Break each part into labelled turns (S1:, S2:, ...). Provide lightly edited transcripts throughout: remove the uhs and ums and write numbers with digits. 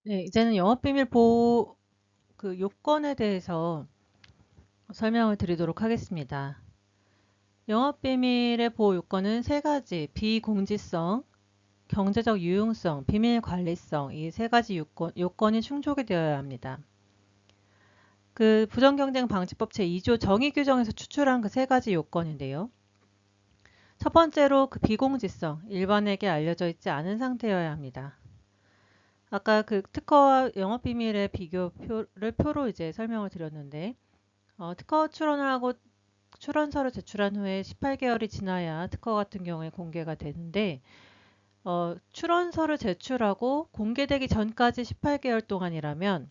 S1: 네, 이제는 영업비밀 보호 그 요건에 대해서 설명을 드리도록 하겠습니다. 영업비밀의 보호 요건은 세 가지, 비공지성, 경제적 유용성, 비밀관리성 이 세 가지 요건이 충족이 되어야 합니다. 그 부정경쟁방지법 제2조 정의규정에서 추출한 그 세 가지 요건인데요. 첫 번째로 그 비공지성, 일반에게 알려져 있지 않은 상태여야 합니다. 아까 그 특허와 영업비밀의 비교표를 표로 이제 설명을 드렸는데, 특허 출원을 하고 출원서를 제출한 후에 18개월이 지나야 특허 같은 경우에 공개가 되는데, 출원서를 제출하고 공개되기 전까지 18개월 동안이라면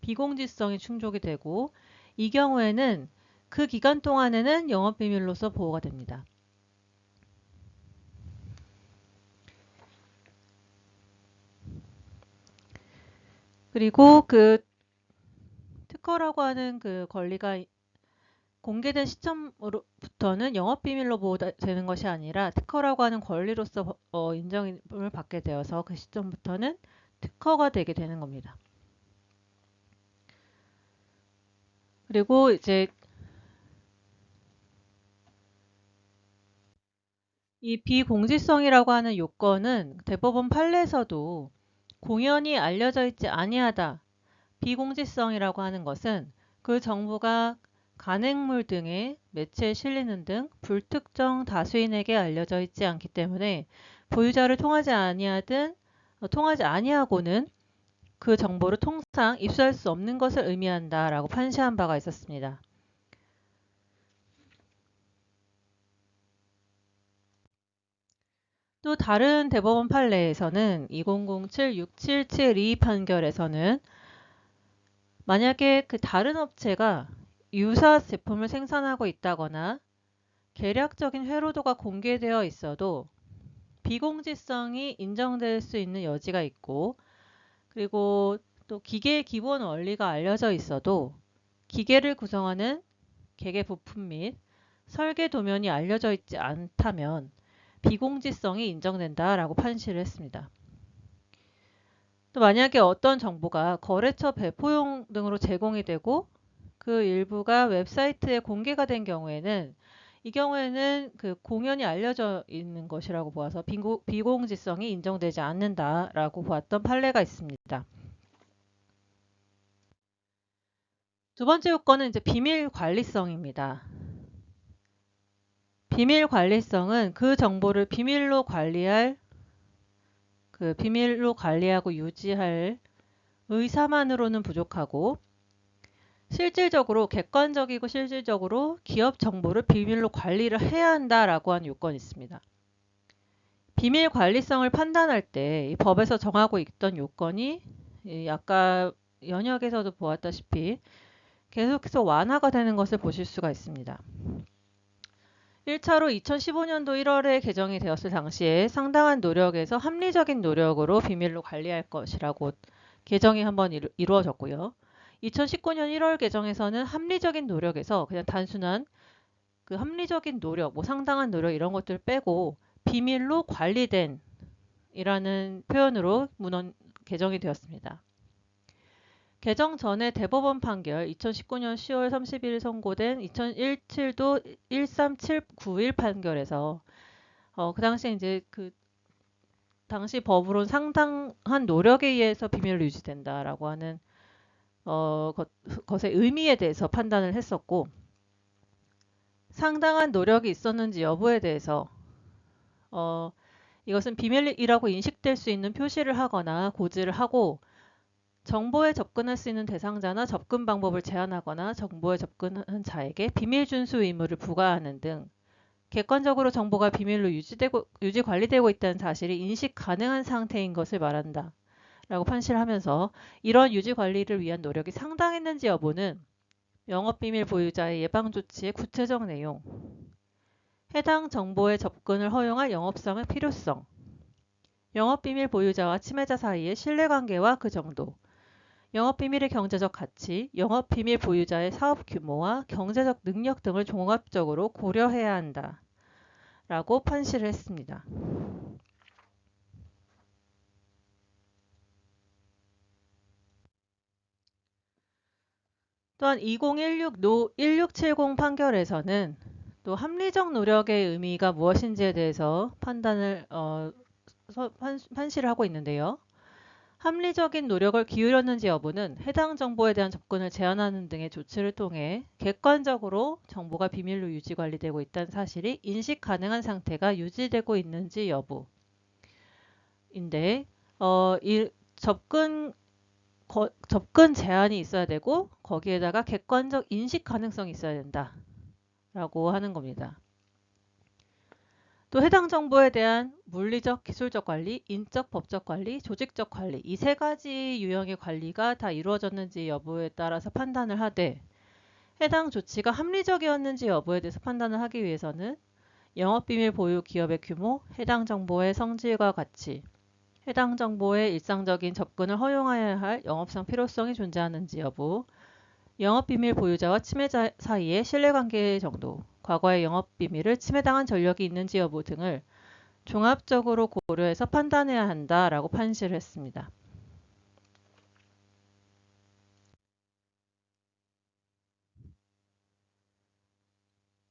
S1: 비공지성이 충족이 되고, 이 경우에는 그 기간 동안에는 영업비밀로서 보호가 됩니다. 그리고 그 특허라고 하는 그 권리가 공개된 시점부터는 영업비밀로 보호되는 것이 아니라 특허라고 하는 권리로서 인정을 받게 되어서 그 시점부터는 특허가 되게 되는 겁니다. 그리고 이제 이 비공지성이라고 하는 요건은 대법원 판례에서도 공연히 알려져 있지 아니하다. 비공지성이라고 하는 것은 그 정보가 간행물 등의 매체에 실리는 등 불특정 다수인에게 알려져 있지 않기 때문에 보유자를 통하지 아니하고는 그 정보를 통상 입수할 수 없는 것을 의미한다라고 판시한 바가 있었습니다. 또 다른 대법원 판례에서는 2007-6772 판결에서는 만약에 그 다른 업체가 유사 제품을 생산하고 있다거나 계략적인 회로도가 공개되어 있어도 비공지성이 인정될 수 있는 여지가 있고, 그리고 또 기계의 기본 원리가 알려져 있어도 기계를 구성하는 기계 부품 및 설계 도면이 알려져 있지 않다면 비공지성이 인정된다라고 판시를 했습니다. 또 만약에 어떤 정보가 거래처 배포용 등으로 제공이 되고 그 일부가 웹사이트에 공개가 된 경우에는 이 경우에는 그 공연이 알려져 있는 것이라고 보아서 비공지성이 인정되지 않는다라고 보았던 판례가 있습니다. 두 번째 요건은 이제 비밀 관리성입니다. 비밀 관리성은 그 정보를 비밀로 관리하고 유지할 의사만으로는 부족하고 객관적이고 실질적으로 기업 정보를 비밀로 관리를 해야 한다라고 하는 요건이 있습니다. 비밀 관리성을 판단할 때 이 법에서 정하고 있던 요건이 아까 연역에서도 보았다시피 계속해서 완화가 되는 것을 보실 수가 있습니다. 1차로 2015년도 1월에 개정이 되었을 당시에 상당한 노력에서 합리적인 노력으로 비밀로 관리할 것이라고 개정이 한번 이루어졌고요. 2019년 1월 개정에서는 합리적인 노력에서 그냥 단순한 그 합리적인 노력, 뭐 상당한 노력 이런 것들 빼고 비밀로 관리된 이라는 표현으로 문헌 개정이 되었습니다. 개정 전에 대법원 판결 2019년 10월 30일 선고된 2017도 13791 판결에서 그 당시에 이제 그 당시 법으로는 상당한 노력에 의해서 비밀로 유지된다라고 하는 것의 의미에 대해서 판단을 했었고 상당한 노력이 있었는지 여부에 대해서 이것은 비밀이라고 인식될 수 있는 표시를 하거나 고지를 하고 정보에 접근할 수 있는 대상자나 접근 방법을 제한하거나 정보에 접근한 자에게 비밀 준수 의무를 부과하는 등 객관적으로 정보가 비밀로 유지 관리되고 있다는 사실이 인식 가능한 상태인 것을 말한다. 라고 판시를 하면서 이런 유지 관리를 위한 노력이 상당했는지 여부는 영업비밀 보유자의 예방조치의 구체적 내용, 해당 정보의 접근을 허용할 영업상의 필요성, 영업비밀 보유자와 침해자 사이의 신뢰관계와 그 정도, 영업비밀의 경제적 가치, 영업비밀 보유자의 사업 규모와 경제적 능력 등을 종합적으로 고려해야 한다. 라고 판시를 했습니다. 또한 1670 판결에서는 또 합리적 노력의 의미가 무엇인지에 대해서 판시를 하고 있는데요. 합리적인 노력을 기울였는지 여부는 해당 정보에 대한 접근을 제한하는 등의 조치를 통해 객관적으로 정보가 비밀로 유지 관리되고 있다는 사실이 인식 가능한 상태가 유지되고 있는지 여부인데 이 접근 제한이 있어야 되고 거기에다가 객관적 인식 가능성이 있어야 된다라고 하는 겁니다. 또 해당 정보에 대한 물리적, 기술적 관리, 인적, 법적 관리, 조직적 관리 이 세 가지 유형의 관리가 다 이루어졌는지 여부에 따라서 판단을 하되 해당 조치가 합리적이었는지 여부에 대해서 판단을 하기 위해서는 영업비밀 보유 기업의 규모, 해당 정보의 성질과 가치, 해당 정보의 일상적인 접근을 허용해야 할 영업상 필요성이 존재하는지 여부, 영업비밀 보유자와 침해자 사이의 신뢰관계 정도, 과거의 영업비밀을 침해당한 전력이 있는지 여부 등을 종합적으로 고려해서 판단해야 한다라고 판시를 했습니다.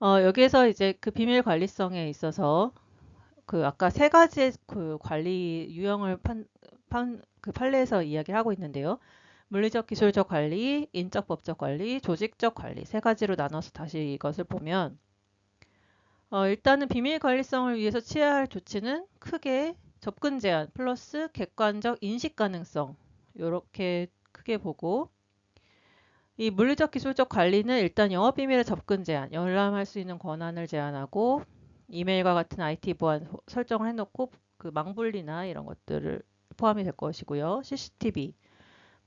S1: 여기에서 이제 그 비밀 관리성에 있어서 그 아까 세 가지의 그 관리 유형을 그 판례에서 이야기를 하고 있는데요. 물리적, 기술적 관리, 인적, 법적 관리, 조직적 관리 세 가지로 나눠서 다시 이것을 보면 일단은 비밀 관리성을 위해서 취해야 할 조치는 크게 접근 제한 플러스 객관적 인식 가능성 이렇게 크게 보고 이 물리적 기술적 관리는 일단 영업비밀의 접근 제한, 열람할 수 있는 권한을 제한하고 이메일과 같은 IT 보안 설정을 해놓고 그 망분리나 이런 것들을 포함이 될 것이고요. CCTV,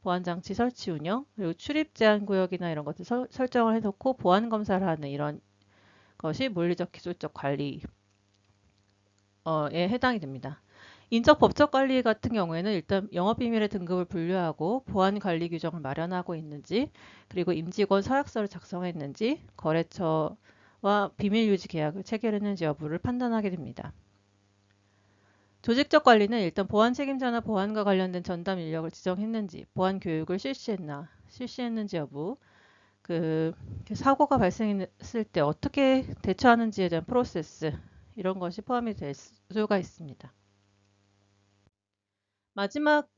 S1: 보안장치 설치 운영, 그리고 출입 제한 구역이나 이런 것들 설정을 해놓고 보안 검사를 하는 이런 것이 물리적 기술적 관리에 해당이 됩니다. 인적 법적 관리 같은 경우에는 일단 영업비밀의 등급을 분류하고 보안 관리 규정을 마련하고 있는지 그리고 임직원 서약서를 작성했는지 거래처와 비밀 유지 계약을 체결했는지 여부를 판단하게 됩니다. 조직적 관리는 일단 보안 책임자나 보안과 관련된 전담 인력을 지정했는지 보안 교육을 실시했는지 여부 그 사고가 발생했을 때 어떻게 대처하는지에 대한 프로세스 이런 것이 포함이 될 수가 있습니다. 마지막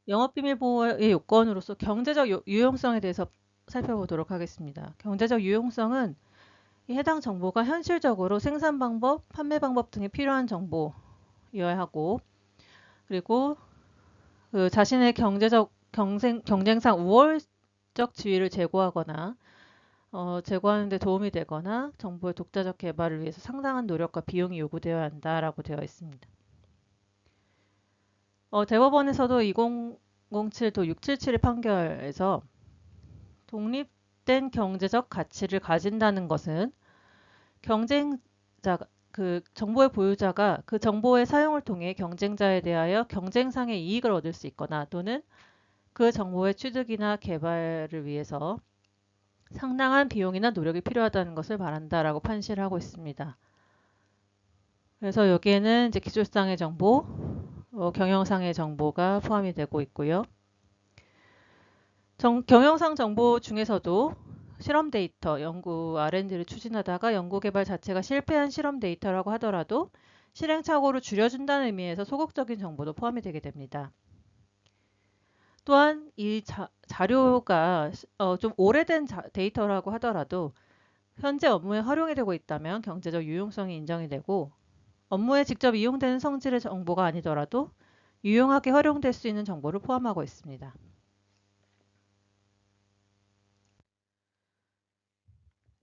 S1: 영업비밀 보호의 요건으로서 경제적 유용성에 대해서 살펴보도록 하겠습니다. 경제적 유용성은 해당 정보가 현실적으로 생산 방법, 판매 방법 등에 필요한 정보여야 하고 그리고 그 자신의 경쟁상 우월적 지위를 제고하거나 제고하는 데 도움이 되거나 정보의 독자적 개발을 위해서 상당한 노력과 비용이 요구되어야 한다라고 되어 있습니다. 대법원에서도 2007도 677의 판결에서 독립된 경제적 가치를 가진다는 것은 그 정보의 보유자가 그 정보의 사용을 통해 경쟁자에 대하여 경쟁상의 이익을 얻을 수 있거나 또는 그 정보의 취득이나 개발을 위해서 상당한 비용이나 노력이 필요하다는 것을 말한다라고 판시를 하고 있습니다. 그래서 여기에는 이제 기술상의 정보, 경영상의 정보가 포함이 되고 있고요. 경영상 정보 중에서도 실험 데이터, 연구 R&D를 추진하다가 연구 개발 자체가 실패한 실험 데이터라고 하더라도 실행착오를 줄여준다는 의미에서 소극적인 정보도 포함이 되게 됩니다. 또한 이 자료가 좀 오래된 데이터라고 하더라도 현재 업무에 활용이 되고 있다면 경제적 유용성이 인정이 되고 업무에 직접 이용되는 성질의 정보가 아니더라도 유용하게 활용될 수 있는 정보를 포함하고 있습니다.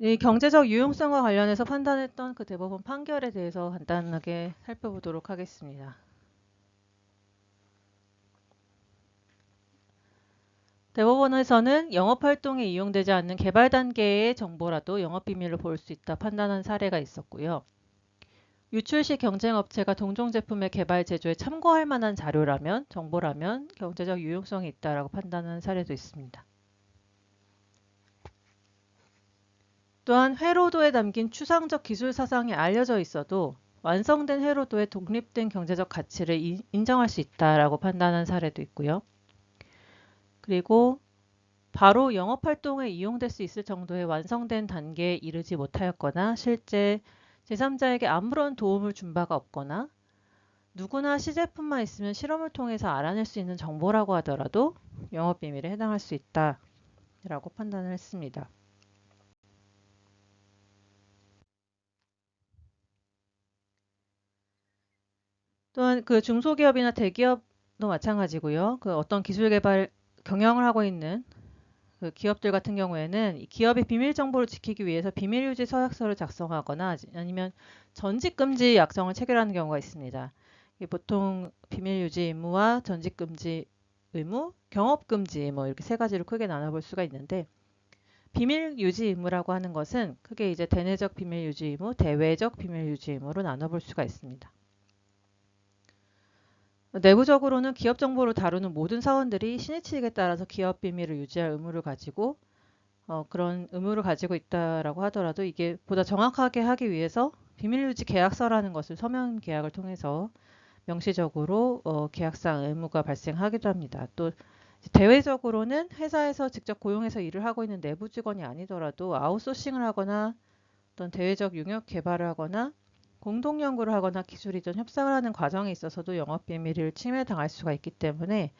S1: 이 경제적 유용성과 관련해서 판단했던 그 대법원 판결에 대해서 간단하게 살펴보도록 하겠습니다. 대법원에서는 영업활동에 이용되지 않는 개발 단계의 정보라도 영업비밀로 볼 수 있다 판단한 사례가 있었고요. 유출 시 경쟁업체가 동종 제품의 개발 제조에 참고할 만한 정보라면 경제적 유용성이 있다라고 판단한 사례도 있습니다. 또한 회로도에 담긴 추상적 기술 사상이 알려져 있어도 완성된 회로도의 독립된 경제적 가치를 인정할 수 있다라고 판단한 사례도 있고요. 그리고 바로 영업활동에 이용될 수 있을 정도의 완성된 단계에 이르지 못하였거나 실제 제3자에게 아무런 도움을 준 바가 없거나 누구나 시제품만 있으면 실험을 통해서 알아낼 수 있는 정보라고 하더라도 영업비밀에 해당할 수 있다라고 판단을 했습니다. 또한 그 중소기업이나 대기업도 마찬가지고요. 그 어떤 기술 개발 경영을 하고 있는 그 기업들 같은 경우에는 이 기업의 비밀 정보를 지키기 위해서 비밀 유지 서약서를 작성하거나 아니면 전직 금지 약정을 체결하는 경우가 있습니다. 이게 보통 비밀 유지 의무와 전직 금지 의무, 경업 금지 뭐 이렇게 세 가지로 크게 나눠볼 수가 있는데 비밀 유지 의무라고 하는 것은 크게 이제 대내적 비밀 유지 의무, 대외적 비밀 유지 의무로 나눠볼 수가 있습니다. 내부적으로는 기업 정보를 다루는 모든 사원들이 신의 칙에 따라서 기업 비밀을 유지할 의무를 가지고 그런 의무를 가지고 있다라고 하더라도 이게 보다 정확하게 하기 위해서 비밀유지 계약서라는 것을 서면 계약을 통해서 명시적으로 계약상 의무가 발생하기도 합니다. 또 대외적으로는 회사에서 직접 고용해서 일을 하고 있는 내부 직원이 아니더라도 아웃소싱을 하거나 어떤 대외적 용역 개발을 하거나 공동 연구를 하거나 기술 이전 협상을 하는 과정에 있어서도 영업 비밀을 침해당할 수가 있기 때문에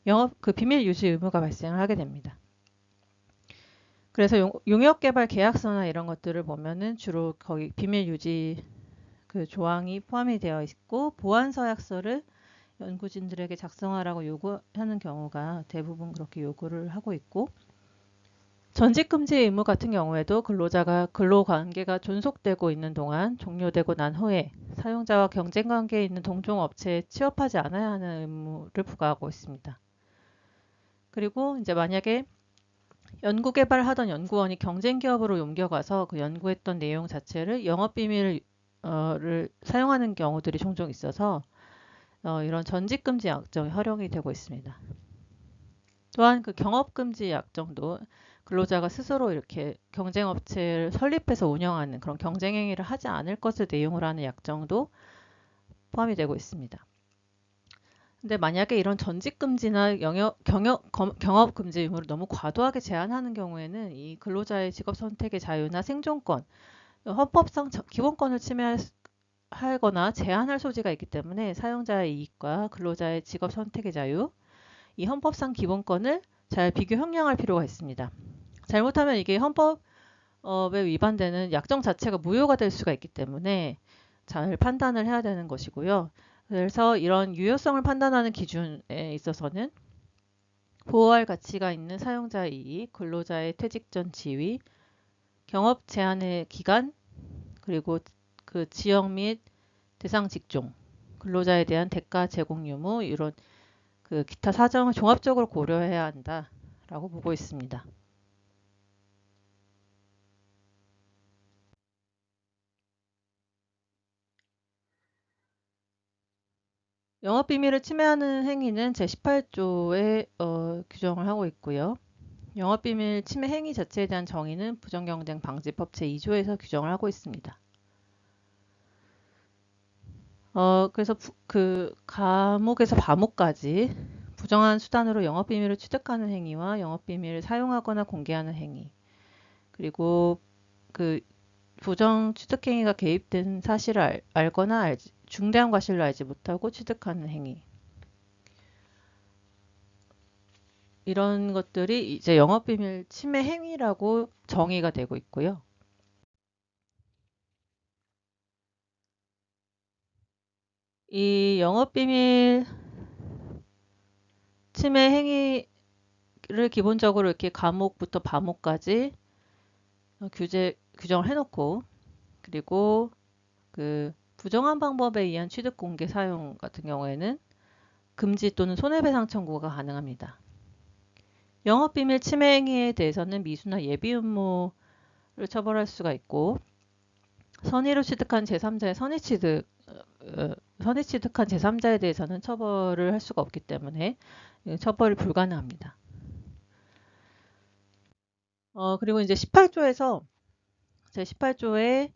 S1: 영업 그 비밀 유지 의무가 발생을 하게 됩니다. 그래서 용역 개발 계약서나 이런 것들을 보면은 주로 거기 비밀 유지 그 조항이 포함이 되어 있고 보안 서약서를 연구진들에게 작성하라고 요구하는 경우가 대부분 그렇게 요구를 하고 있고 전직 금지 의무 같은 경우에도 근로자가 근로 관계가 존속되고 있는 동안 종료되고 난 후에 사용자와 경쟁 관계에 있는 동종 업체에 취업하지 않아야 하는 의무를 부과하고 있습니다. 그리고 이제 만약에 연구 개발하던 연구원이 경쟁 기업으로 옮겨가서 그 연구했던 내용 자체를 영업 비밀을 사용하는 경우들이 종종 있어서 이런 전직 금지 약정이 활용이 되고 있습니다. 또한 그 경업 금지 약정도 근로자가 스스로 이렇게 경쟁 업체를 설립해서 운영하는 그런 경쟁 행위를 하지 않을 것을 내용으로 하는 약정도 포함이 되고 있습니다. 근데 만약에 이런 전직 금지나 경업 금지 의무를 너무 과도하게 제한하는 경우에는 이 근로자의 직업 선택의 자유나 생존권, 헌법상 기본권을 침해하거나 제한할 소지가 있기 때문에 사용자의 이익과 근로자의 직업 선택의 자유, 이 헌법상 기본권을 잘 비교 형량할 필요가 있습니다. 잘못하면 이게 헌법에 위반되는 약정 자체가 무효가 될 수가 있기 때문에 잘 판단을 해야 되는 것이고요. 그래서 이런 유효성을 판단하는 기준에 있어서는 보호할 가치가 있는 사용자의 이익, 근로자의 퇴직 전 지위, 경업 제한의 기간, 그리고 그 지역 및 대상 직종, 근로자에 대한 대가 제공 유무 이런 그 기타 사정을 종합적으로 고려해야 한다라고 보고 있습니다. 영업비밀을 침해하는 행위는 제18조에 규정을 하고 있고요. 영업비밀 침해 행위 자체에 대한 정의는 부정경쟁방지법 제2조에서 규정을 하고 있습니다. 그래서 그 감옥에서 감옥까지 부정한 수단으로 영업비밀을 취득하는 행위와 영업비밀을 사용하거나 공개하는 행위, 그리고 그 부정 취득 행위가 개입된 사실을 알거나 중대한 과실로 알지 못하고 취득하는 행위. 이런 것들이 이제 영업비밀 침해 행위라고 정의가 되고 있고요. 이 영업비밀 침해 행위를 기본적으로 이렇게 감옥부터 감옥까지 규정을 해놓고 그리고 그 부정한 방법에 의한 취득 공개 사용 같은 경우에는 금지 또는 손해배상 청구가 가능합니다. 영업비밀 침해 행위에 대해서는 미수나 예비 음모를 처벌할 수가 있고 선의로 취득한 제3자의 선의 취득한 제3자에 대해서는 처벌을 할 수가 없기 때문에 처벌이 불가능합니다. 그리고 이제 18조에서 제 18조에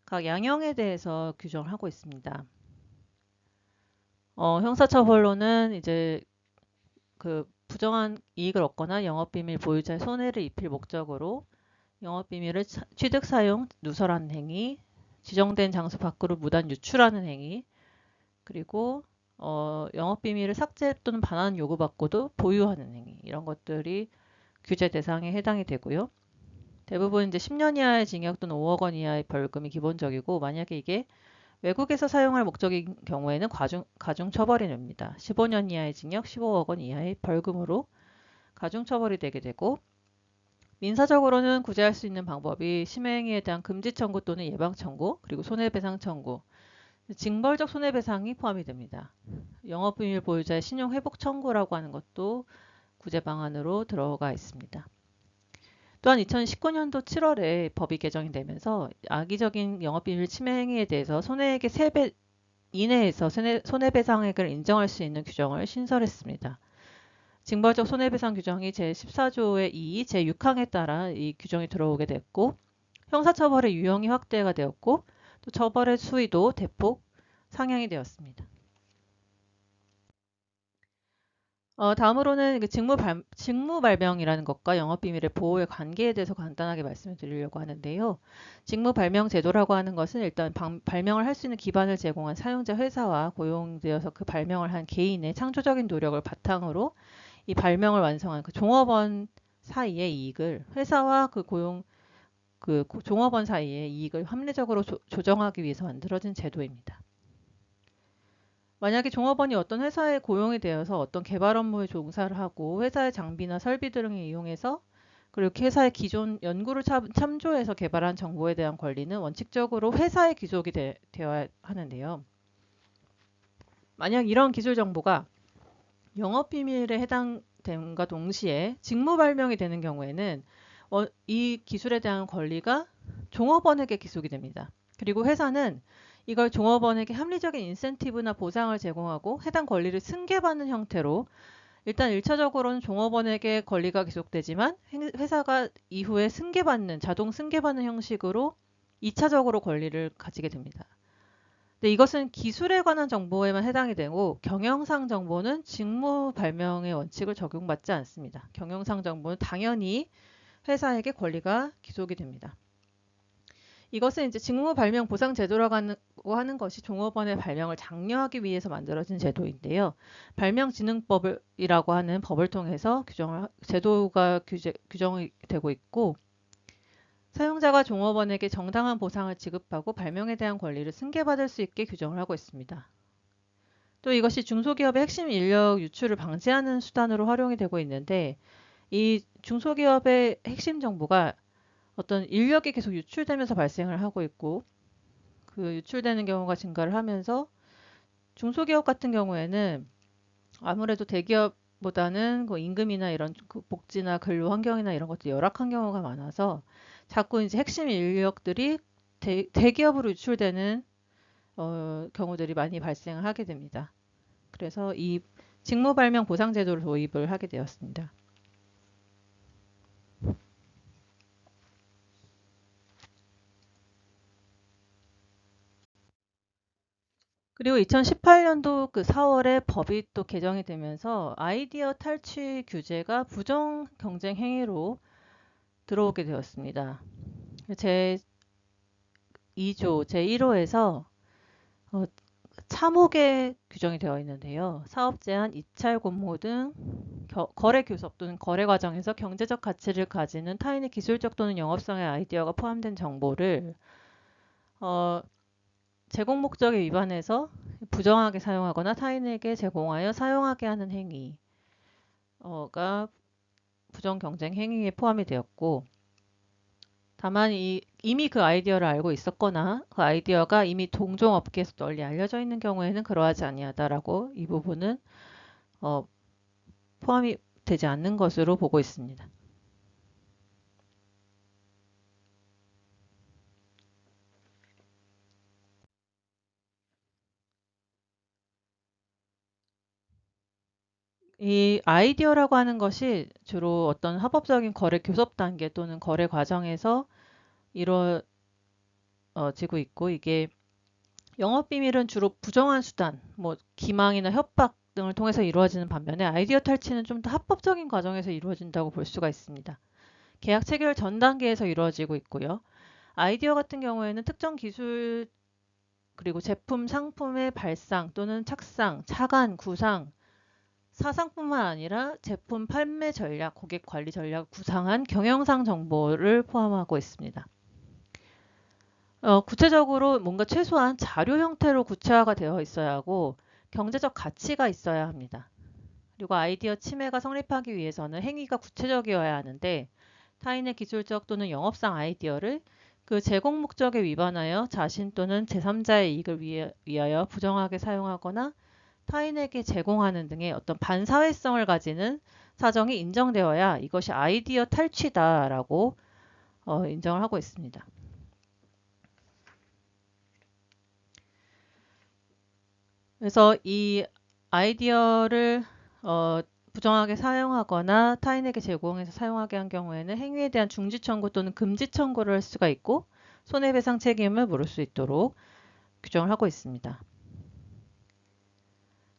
S1: 각 양형에 대해서 규정을 하고 있습니다. 형사처벌로는 이제 그 부정한 이익을 얻거나 영업비밀 보유자의 손해를 입힐 목적으로 영업비밀을 취득, 사용, 누설하는 행위, 지정된 장소 밖으로 무단 유출하는 행위, 그리고 영업비밀을 삭제 또는 반환 요구받고도 보유하는 행위, 이런 것들이 규제 대상에 해당이 되고요. 대부분 이제 10년 이하의 징역 또는 5억 원 이하의 벌금이 기본적이고, 만약에 이게 외국에서 사용할 목적인 경우에는 가중 처벌이 됩니다. 15년 이하의 징역, 15억 원 이하의 벌금으로 가중 처벌이 되게 되고, 민사적으로는 구제할 수 있는 방법이 심행위에 대한 금지 청구 또는 예방 청구, 그리고 손해배상 청구, 징벌적 손해배상이 포함이 됩니다. 영업비밀 보유자의 신용 회복 청구라고 하는 것도 구제 방안으로 들어가 있습니다. 또한 2019년도 7월에 법이 개정이 되면서 악의적인 영업비밀 침해 행위에 대해서 손해액의 3배 이내에서 손해배상액을 인정할 수 있는 규정을 신설했습니다. 징벌적 손해배상 규정이 제14조의 2, 제6항에 따라 이 규정이 들어오게 됐고, 형사처벌의 유형이 확대가 되었고, 또 처벌의 수위도 대폭 상향이 되었습니다. 다음으로는 직무발명이라는 것과 영업비밀의 보호의 관계에 대해서 간단하게 말씀을 드리려고 하는데요. 직무발명 제도라고 하는 것은 일단 발명을 할 수 있는 기반을 제공한 사용자 회사와 고용되어서 그 발명을 한 개인의 창조적인 노력을 바탕으로 이 발명을 완성한 그 종업원 사이의 이익을 회사와 그 종업원 사이의 이익을 합리적으로 조정하기 위해서 만들어진 제도입니다. 만약에 종업원이 어떤 회사에 고용이 되어서 어떤 개발 업무에 종사를 하고 회사의 장비나 설비 등을 이용해서 그리고 회사의 기존 연구를 참조해서 개발한 정보에 대한 권리는 원칙적으로 회사에 귀속이 되어야 하는데요. 만약 이런 기술 정보가 영업비밀에 해당됨과 동시에 직무 발명이 되는 경우에는 이 기술에 대한 권리가 종업원에게 귀속이 됩니다. 그리고 회사는 이걸 종업원에게 합리적인 인센티브나 보상을 제공하고 해당 권리를 승계받는 형태로 일단 1차적으로는 종업원에게 권리가 귀속되지만 회사가 이후에 자동 승계받는 형식으로 2차적으로 권리를 가지게 됩니다. 근데 이것은 기술에 관한 정보에만 해당이 되고 경영상 정보는 직무 발명의 원칙을 적용받지 않습니다. 경영상 정보는 당연히 회사에게 권리가 귀속이 됩니다. 이것은 이제 직무 발명 보상 제도라고 하는 것이 종업원의 발명을 장려하기 위해서 만들어진 제도인데요. 발명진흥법이라고 하는 법을 통해서 제도가 규정이 되고 있고, 사용자가 종업원에게 정당한 보상을 지급하고 발명에 대한 권리를 승계받을 수 있게 규정을 하고 있습니다. 또 이것이 중소기업의 핵심 인력 유출을 방지하는 수단으로 활용이 되고 있는데, 이 중소기업의 핵심 정보가 어떤 인력이 계속 유출되면서 발생을 하고 있고, 그 유출되는 경우가 증가를 하면서 중소기업 같은 경우에는 아무래도 대기업보다는 그 임금이나 이런 그 복지나 근로 환경이나 이런 것들이 열악한 경우가 많아서 자꾸 이제 핵심 인력들이 대기업으로 유출되는 경우들이 많이 발생을 하게 됩니다. 그래서 이 직무발명 보상제도를 도입을 하게 되었습니다. 그리고 2018년도 그 4월에 법이 또 개정이 되면서 아이디어 탈취 규제가 부정 경쟁 행위로 들어오게 되었습니다. 제 2조 제1호에서 참혹에 규정이 되어 있는데요. 사업 제한, 입찰 공모 등 거래 교섭 또는 거래 과정에서 경제적 가치를 가지는 타인의 기술적 또는 영업성의 아이디어가 포함된 정보를 제공 목적에 위반해서 부정하게 사용하거나 타인에게 제공하여 사용하게 하는 행위가 부정 경쟁 행위에 포함이 되었고, 다만 이미 그 아이디어를 알고 있었거나 그 아이디어가 이미 동종업계에서 널리 알려져 있는 경우에는 그러하지 아니하다라고 이 부분은 포함이 되지 않는 것으로 보고 있습니다. 이 아이디어라고 하는 것이 주로 어떤 합법적인 거래 교섭 단계 또는 거래 과정에서 이루어지고 있고, 이게 영업비밀은 주로 부정한 수단, 뭐 기망이나 협박 등을 통해서 이루어지는 반면에 아이디어 탈취는 좀 더 합법적인 과정에서 이루어진다고 볼 수가 있습니다. 계약 체결 전 단계에서 이루어지고 있고요. 아이디어 같은 경우에는 특정 기술 그리고 제품, 상품의 발상 또는 착상, 차관, 구상, 사상뿐만 아니라 제품 판매 전략, 고객 관리 전략을 구상한 경영상 정보를 포함하고 있습니다. 구체적으로 뭔가 최소한 자료 형태로 구체화가 되어 있어야 하고 경제적 가치가 있어야 합니다. 그리고 아이디어 침해가 성립하기 위해서는 행위가 구체적이어야 하는데 타인의 기술적 또는 영업상 아이디어를 그 제공 목적에 위반하여 자신 또는 제3자의 이익을 위하여 부정하게 사용하거나 타인에게 제공하는 등의 어떤 반사회성을 가지는 사정이 인정되어야 이것이 아이디어 탈취다라고 인정을 하고 있습니다. 그래서 이 아이디어를 부정하게 사용하거나 타인에게 제공해서 사용하게 한 경우에는 행위에 대한 중지 청구 또는 금지 청구를 할 수가 있고 손해배상 책임을 물을 수 있도록 규정을 하고 있습니다.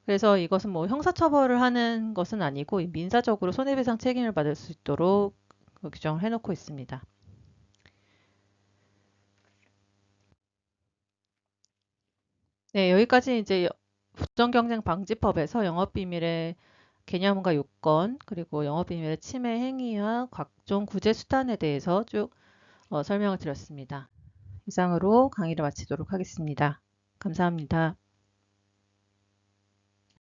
S1: 그래서 이것은 뭐 형사처벌을 하는 것은 아니고 민사적으로 손해배상 책임을 받을 수 있도록 규정을 해놓고 있습니다. 네, 여기까지 이제 부정경쟁방지법에서 영업비밀의 개념과 요건, 그리고 영업비밀의 침해 행위와 각종 구제 수단에 대해서 쭉 설명을 드렸습니다. 이상으로 강의를 마치도록 하겠습니다. 감사합니다.